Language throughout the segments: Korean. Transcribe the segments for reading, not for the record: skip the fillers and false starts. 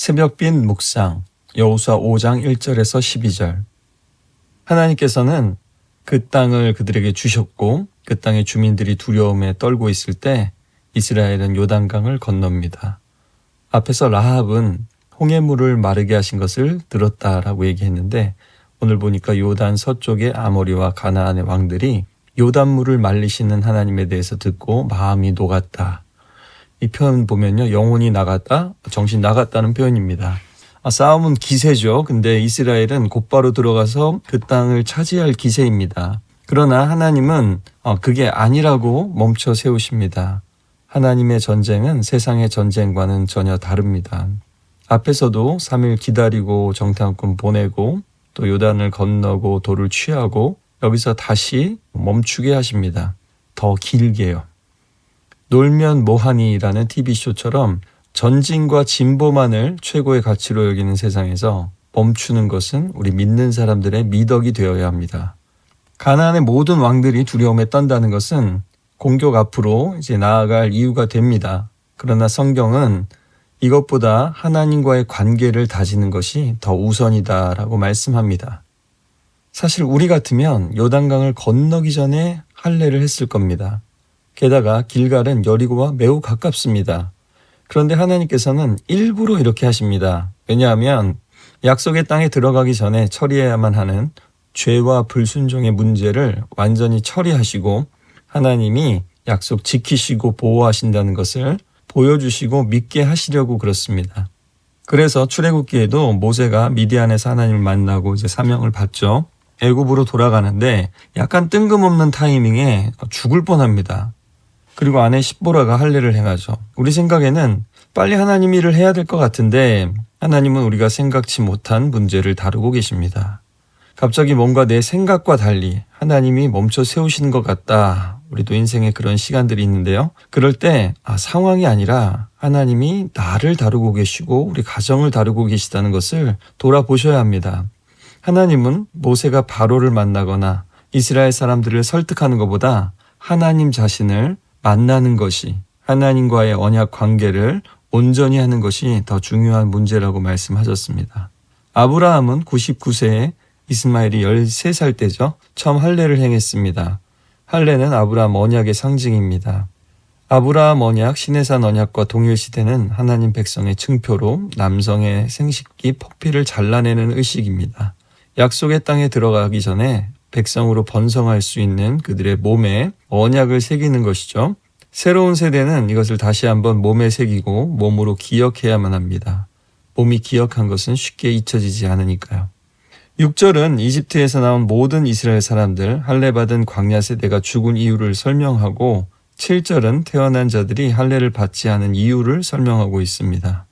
새벽빛 묵상 여호수아 5장 1절에서 12절. 하나님께서는 그 땅을 그들에게 주셨고 그 땅의 주민들이 두려움에 떨고 있을 때 이스라엘은 요단강을 건넙니다. 앞에서 라합은 홍해물을 마르게 하신 것을 들었다라고 얘기했는데 오늘 보니까 요단 서쪽의 아모리와 가나안의 왕들이 요단물을 말리시는 하나님에 대해서 듣고 마음이 녹았다. 이 표현 보면요, 영혼이 나갔다, 정신 나갔다는 표현입니다. 싸움은 기세죠. 근데 이스라엘은 곧바로 들어가서 그 땅을 차지할 기세입니다. 그러나 하나님은 그게 아니라고 멈춰 세우십니다. 하나님의 전쟁은 세상의 전쟁과는 전혀 다릅니다. 앞에서도 3일 기다리고 정탐꾼 보내고 또 요단을 건너고 돌을 취하고 여기서 다시 멈추게 하십니다. 더 길게요. 놀면 뭐하니라는 TV쇼처럼 전진과 진보만을 최고의 가치로 여기는 세상에서 멈추는 것은 우리 믿는 사람들의 미덕이 되어야 합니다. 가나안의 모든 왕들이 두려움에 떤다는 것은 공격 앞으로 이제 나아갈 이유가 됩니다. 그러나 성경은 이것보다 하나님과의 관계를 다지는 것이 더 우선이다라고 말씀합니다. 사실 우리 같으면 요단강을 건너기 전에 할례를 했을 겁니다. 게다가 길갈은 여리고와 매우 가깝습니다. 그런데 하나님께서는 일부러 이렇게 하십니다. 왜냐하면 약속의 땅에 들어가기 전에 처리해야만 하는 죄와 불순종의 문제를 완전히 처리하시고 하나님이 약속 지키시고 보호하신다는 것을 보여주시고 믿게 하시려고 그렇습니다. 그래서 출애굽기에도 모세가 미디안에서 하나님을 만나고 이제 사명을 받죠. 애굽으로 돌아가는데 약간 뜬금없는 타이밍에 죽을 뻔합니다. 그리고 아내 십보라가 할례를 행하죠. 우리 생각에는 빨리 하나님 일을 해야 될 것 같은데 하나님은 우리가 생각지 못한 문제를 다루고 계십니다. 갑자기 뭔가 내 생각과 달리 하나님이 멈춰 세우시는 것 같다. 우리도 인생에 그런 시간들이 있는데요. 그럴 때 상황이 아니라 하나님이 나를 다루고 계시고 우리 가정을 다루고 계시다는 것을 돌아보셔야 합니다. 하나님은 모세가 바로를 만나거나 이스라엘 사람들을 설득하는 것보다 하나님 자신을 만나는 것이 하나님과의 언약 관계를 온전히 하는 것이 더 중요한 문제라고 말씀하셨습니다. 아브라함은 99세에 이스마엘이 13살 때죠. 처음 할례를 행했습니다. 할례는 아브라함 언약의 상징입니다. 아브라함 언약, 시내산 언약과 동일시되는 하나님 백성의 층표로 남성의 생식기 포피를 잘라내는 의식입니다. 약속의 땅에 들어가기 전에 백성으로 번성할 수 있는 그들의 몸에 언약을 새기는 것이죠. 새로운 세대는 이것을 다시 한번 몸에 새기고 몸으로 기억해야만 합니다. 몸이 기억한 것은 쉽게 잊혀지지 않으니까요. 6절은 이집트에서 나온 모든 이스라엘 사람들 할례받은 광야 세대가 죽은 이유를 설명하고 7절은 태어난 자들이 할례를 받지 않은 이유를 설명하고 있습니다.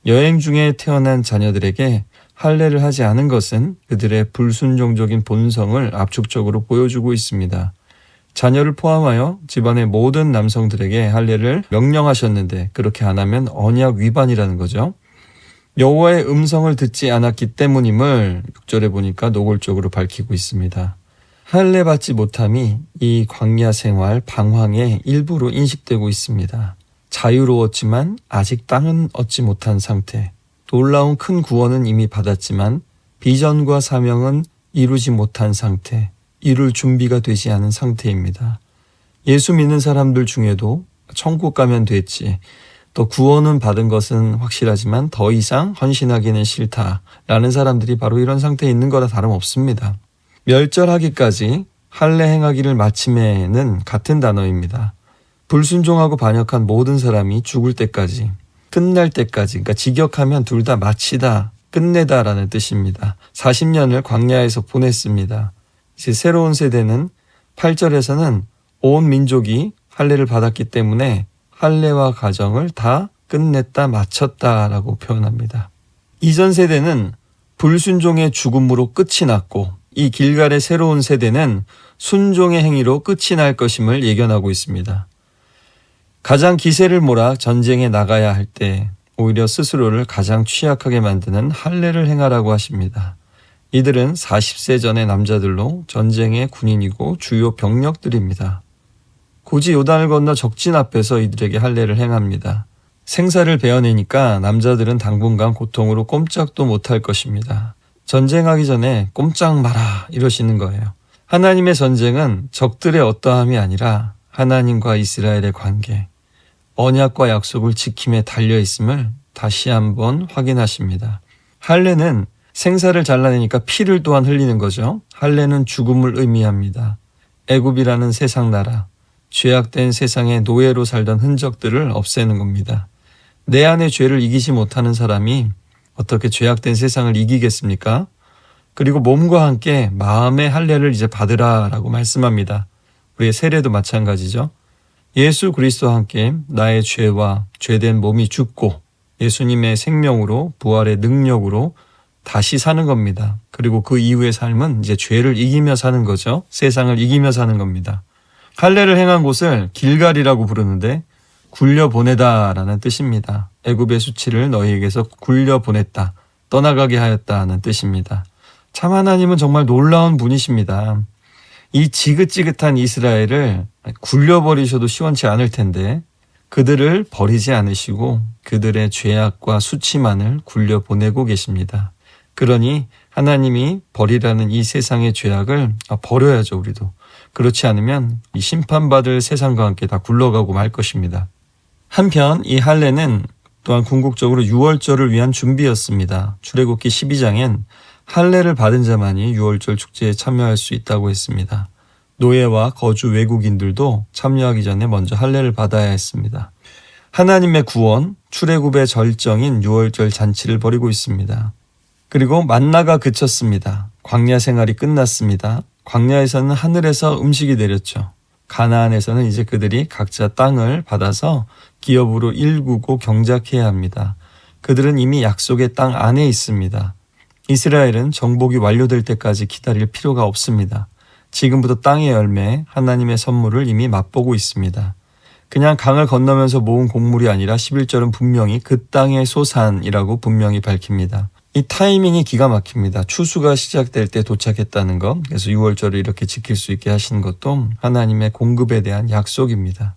여행 중에 태어난 자녀들에게 할례를 하지 않은 것은 그들의 불순종적인 본성을 압축적으로 보여주고 있습니다. 자녀를 포함하여 집안의 모든 남성들에게 할례를 명령하셨는데 그렇게 안 하면 언약 위반이라는 거죠. 여호와의 음성을 듣지 않았기 때문임을 6절에 보니까 노골적으로 밝히고 있습니다. 할례 받지 못함이 이 광야 생활 방황의 일부로 인식되고 있습니다. 자유로웠지만 아직 땅은 얻지 못한 상태. 놀라운 큰 구원은 이미 받았지만 비전과 사명은 이루지 못한 상태, 이룰 준비가 되지 않은 상태입니다. 예수 믿는 사람들 중에도 천국 가면 됐지, 또 구원은 받은 것은 확실하지만 더 이상 헌신하기는 싫다라는 사람들이 바로 이런 상태에 있는 거나 다름없습니다. 멸절하기까지 할례 행하기를 마침에는 같은 단어입니다. 불순종하고 반역한 모든 사람이 죽을 때까지, 끝날 때까지, 그러니까 직역하면 둘 다 마치다, 끝내다라는 뜻입니다. 40년을 광야에서 보냈습니다. 이제 새로운 세대는 8절에서는 온 민족이 할례를 받았기 때문에 할례와 가정을 다 끝냈다, 마쳤다라고 표현합니다. 이전 세대는 불순종의 죽음으로 끝이 났고 이 길갈의 새로운 세대는 순종의 행위로 끝이 날 것임을 예견하고 있습니다. 가장 기세를 몰아 전쟁에 나가야 할 때 오히려 스스로를 가장 취약하게 만드는 할례를 행하라고 하십니다. 이들은 40세 전의 남자들로 전쟁의 군인이고 주요 병력들입니다. 굳이 요단을 건너 적진 앞에서 이들에게 할례를 행합니다. 생사를 베어내니까 남자들은 당분간 고통으로 꼼짝도 못할 것입니다. 전쟁하기 전에 꼼짝 마라 이러시는 거예요. 하나님의 전쟁은 적들의 어떠함이 아니라 하나님과 이스라엘의 관계, 언약과 약속을 지킴에 달려 있음을 다시 한번 확인하십니다. 할례는 생사를 잘라내니까 피를 또한 흘리는 거죠. 할례는 죽음을 의미합니다. 애굽이라는 세상 나라, 죄악된 세상의 노예로 살던 흔적들을 없애는 겁니다. 내 안의 죄를 이기지 못하는 사람이 어떻게 죄악된 세상을 이기겠습니까? 그리고 몸과 함께 마음의 할례를 이제 받으라라고 말씀합니다. 우리의 세례도 마찬가지죠. 예수 그리스도와 함께 나의 죄와 죄된 몸이 죽고 예수님의 생명으로 부활의 능력으로 다시 사는 겁니다. 그리고 그 이후의 삶은 이제 죄를 이기며 사는 거죠. 세상을 이기며 사는 겁니다. 할례를 행한 곳을 길갈이라고 부르는데 굴려보내다라는 뜻입니다. 애굽의 수치를 너희에게서 굴려보냈다, 떠나가게 하였다는 뜻입니다. 참 하나님은 정말 놀라운 분이십니다. 이 지긋지긋한 이스라엘을 굴려버리셔도 시원치 않을 텐데 그들을 버리지 않으시고 그들의 죄악과 수치만을 굴려보내고 계십니다. 그러니 하나님이 버리라는 이 세상의 죄악을 버려야죠, 우리도. 그렇지 않으면 이 심판받을 세상과 함께 다 굴러가고 말 것입니다. 한편 이 할례는 또한 궁극적으로 유월절을 위한 준비였습니다. 출애굽기 12장엔 할례를 받은 자만이 유월절 축제에 참여할 수 있다고 했습니다. 노예와 거주 외국인들도 참여하기 전에 먼저 할례를 받아야 했습니다. 하나님의 구원, 출애굽의 절정인 유월절 잔치를 벌이고 있습니다. 그리고 만나가 그쳤습니다. 광야 생활이 끝났습니다. 광야에서는 하늘에서 음식이 내렸죠. 가나안에서는 이제 그들이 각자 땅을 받아서 기업으로 일구고 경작해야 합니다. 그들은 이미 약속의 땅 안에 있습니다. 이스라엘은 정복이 완료될 때까지 기다릴 필요가 없습니다. 지금부터 땅의 열매, 하나님의 선물을 이미 맛보고 있습니다. 그냥 강을 건너면서 모은 곡물이 아니라 11절은 분명히 그 땅의 소산이라고 분명히 밝힙니다. 이 타이밍이 기가 막힙니다. 추수가 시작될 때 도착했다는 것, 그래서 6월절을 이렇게 지킬 수 있게 하시는 것도 하나님의 공급에 대한 약속입니다.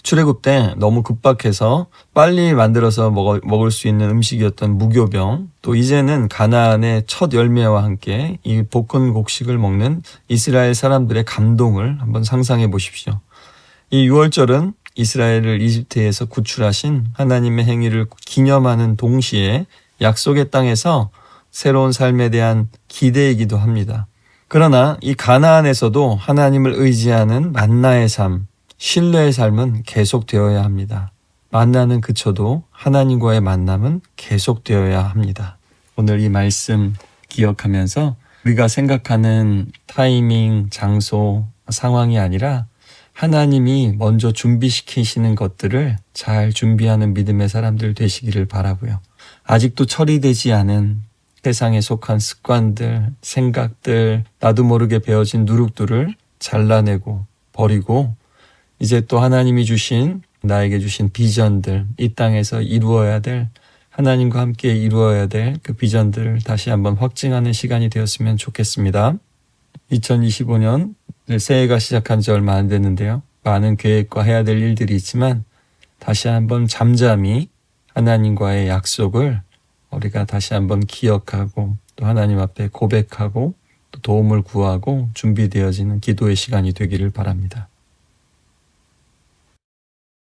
출애굽 때 너무 급박해서 빨리 만들어서 먹을 수 있는 음식이었던 무교병, 또 이제는 가나안의 첫 열매와 함께 이 볶은 곡식을 먹는 이스라엘 사람들의 감동을 한번 상상해 보십시오. 이 6월절은 이스라엘을 이집트에서 구출하신 하나님의 행위를 기념하는 동시에 약속의 땅에서 새로운 삶에 대한 기대이기도 합니다. 그러나 이 가나안에서도 하나님을 의지하는 만나의 삶, 신뢰의 삶은 계속되어야 합니다. 만나는 그쳐도 하나님과의 만남은 계속되어야 합니다. 오늘 이 말씀 기억하면서 우리가 생각하는 타이밍, 장소, 상황이 아니라 하나님이 먼저 준비시키시는 것들을 잘 준비하는 믿음의 사람들 되시기를 바라고요. 아직도 처리되지 않은 세상에 속한 습관들, 생각들, 나도 모르게 배어진 누룩들을 잘라내고 버리고 이제 또 하나님이 주신, 나에게 주신 비전들, 이 땅에서 이루어야 될, 하나님과 함께 이루어야 될 그 비전들을 다시 한번 확증하는 시간이 되었으면 좋겠습니다. 2025년 새해가 시작한 지 얼마 안 됐는데요. 많은 계획과 해야 될 일들이 있지만 다시 한번 잠잠히 하나님과의 약속을 우리가 다시 한번 기억하고 또 하나님 앞에 고백하고 또 도움을 구하고 준비되어지는 기도의 시간이 되기를 바랍니다.